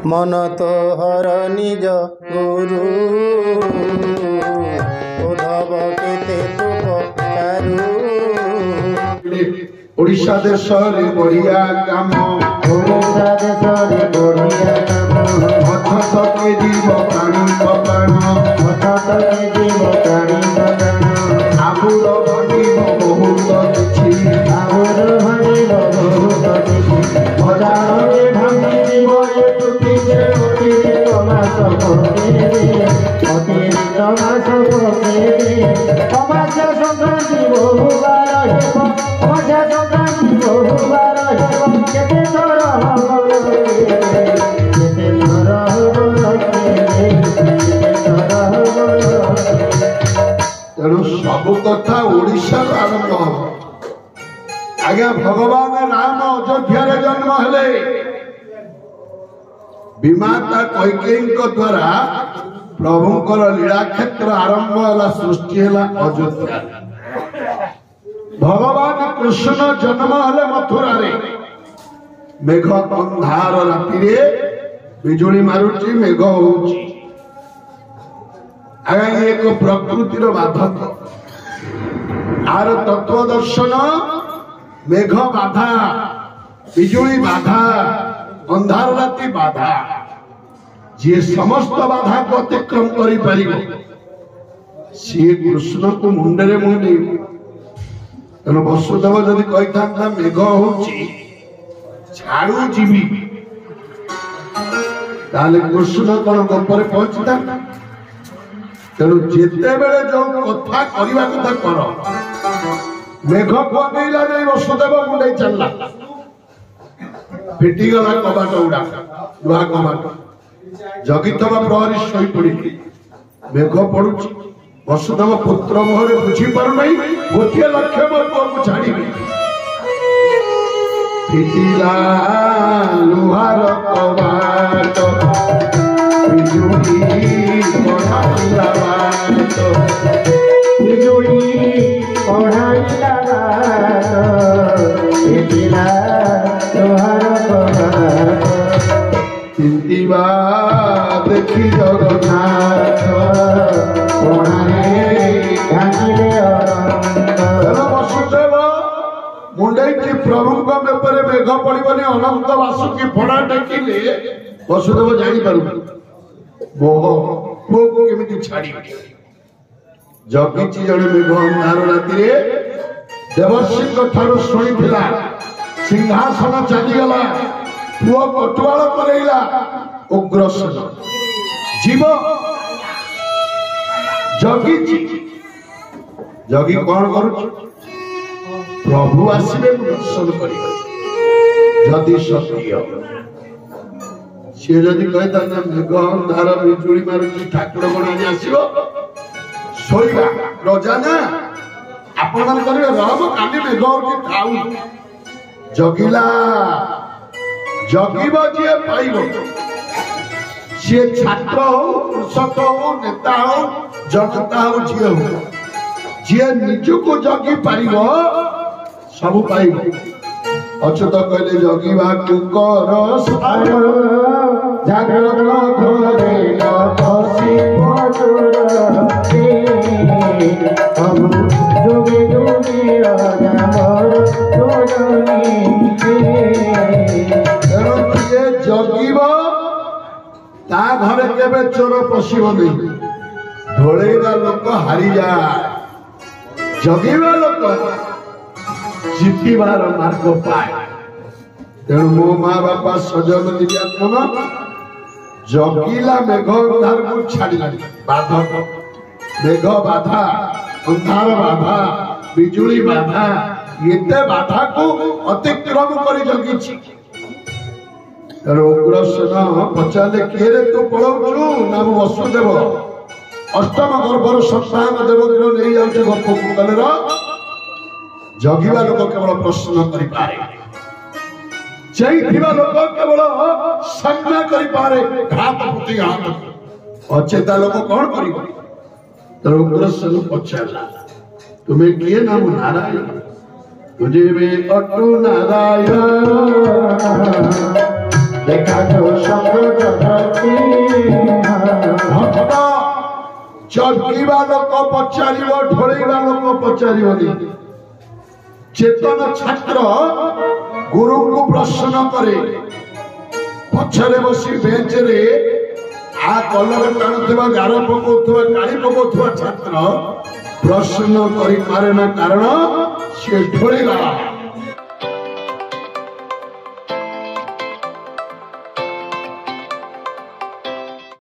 मन तो हर निज गुरु उद्धव केते तू पचारू ओडिशा देश रे बढ़िया काम ओडिशा देश रे बढ़िया काम मथ तके जीव प्राणी पकाण मथ तके जीव प्राणी पकाण आबुर भागिब बहुत किछि आबुर भागिब बहुत किछि भजारे भांगी जीव ए टुटी से अतिरिक्त मास पके अतिरिक्त मास पके अमास्य संक्रांति बहुबार हेब अमास्य संक्रांति बहुबार हेब केते थर हबल केते थर हबल केते थर हबल तेणु सब कथा ओडिशा आरंभ आज्ञा भगवान राम अयोध्या रे जन्म हेले विमाता कैकेयी द्वारा प्रभुंकर लीला क्षेत्र आरंभ है सृष्टि है अयोध्या भगवान कृष्ण जन्म हेले मथुरा रे मेघ अंधार राति रे बिजुली मारुची मेघ होउची आगे एक प्रकृतिर बाधक आर तत्व दर्शन मेघ बाधा बिजुली बाधा अंधार राति बाधा जी समस्त बाधा को अतिक्रम करि परिबो सी कृष्ण को मुंडरे मुंडी तेणु वसुदेव जदि कही था मेघ होची झाड़ू जीवी ताले कृष्ण कौन गपरे पहुंची था तेणु जिते बेले जो कथा करवा कथा कर मेघ पकईला नहीं वसुदेव मुंडे चलला फिटी गला कबाट उड़ा लुहा कबाट जगितवा प्रहरी शोई पड़ी मेघ पड़ुची वसुदेव पुत्र मोहरे बुझी पारु नहीं गोटे लक्ष्य मोर पुआ को छाड़ीबी फिटिला लुहार कबाट बिजुली पढ़ाइला बाट बिजुली पढ़ाइला बाट फिटिला लुहार कबाट चिंतिबा देखी जगन्नाथ वसुदेव मुंडे की प्रभु मेघ पड़े अनंत वासुकी फड़ा टेकिले वसुदेव जापर पुओ को केमी छाड़ी जगिची जड़े मेघ अंधार राति देवर्षि ठार शुणी सिंहासन चलीगला पुओ कटुआल करैला उग्रसेन जीव जगिची जगी कौन करुच प्रभु आसबे दर्शन कर जदि सत्य सी जदि कहता मेघ अंधार बिजुली मारुची ठाकुर गण आसो शोवा रजा ना आपण मान करेंगे रब काली मेघ होती खाऊ जगिला जगिब जी पाइब सी छात्र हो कृषक हो नेता हो जनता हो झी हो जी निजको जगी पार सब पाइब अच्युत कहले जगिबा कुकर जगिब ता घरे केबे चोर पशिब नहीं ढोलेगा लोक हारी जाए जगिबा लोक जितबार मार्ग पाए तेणु मो माँ बापा सजन दिव्यात्मा जगिला मेघ अंधार को छाड़ा बाधक मेघ बाधा अंधार बाधा बिजुली बाधा ये बाधा को अतिक्रम कर जगी तेणु उग्रसेन पचारे किए तू पलाऊ नाम वसुदेव अष्टम गर्भर संतान देवगीर नहीं जाऊे गोपकुंडल जगिवा लोक केवल प्रश्न करें लोक केवल सामना करें घात प्रति घात अचेता लोक कौन कर उग्रसेन पचारा तुम्हें किए नाम नारायण तुझे में अटू नारायण देखा जो संग ଜଗିବା ଲୋକ ପଚାରିବ, ଢୋଳେଇବା ଲୋକ ପଚାରିବନି। ଚେତନ ଛାତ୍ର ଗୁରୁଙ୍କୁ ପ୍ରଶ୍ନ କରେ, ପଛରେ ବସି ବେଞ୍ଚରେ ଆ କଲର ଟାଣୁଥିବା, ଗାର ପକଉଥିବା, ଗାଳି ପକଉଥିବା ଛାତ୍ର ପ୍ରଶ୍ନ କରିପାରେ ନା, କାରଣ ସେ ଢୋଳେଇବା।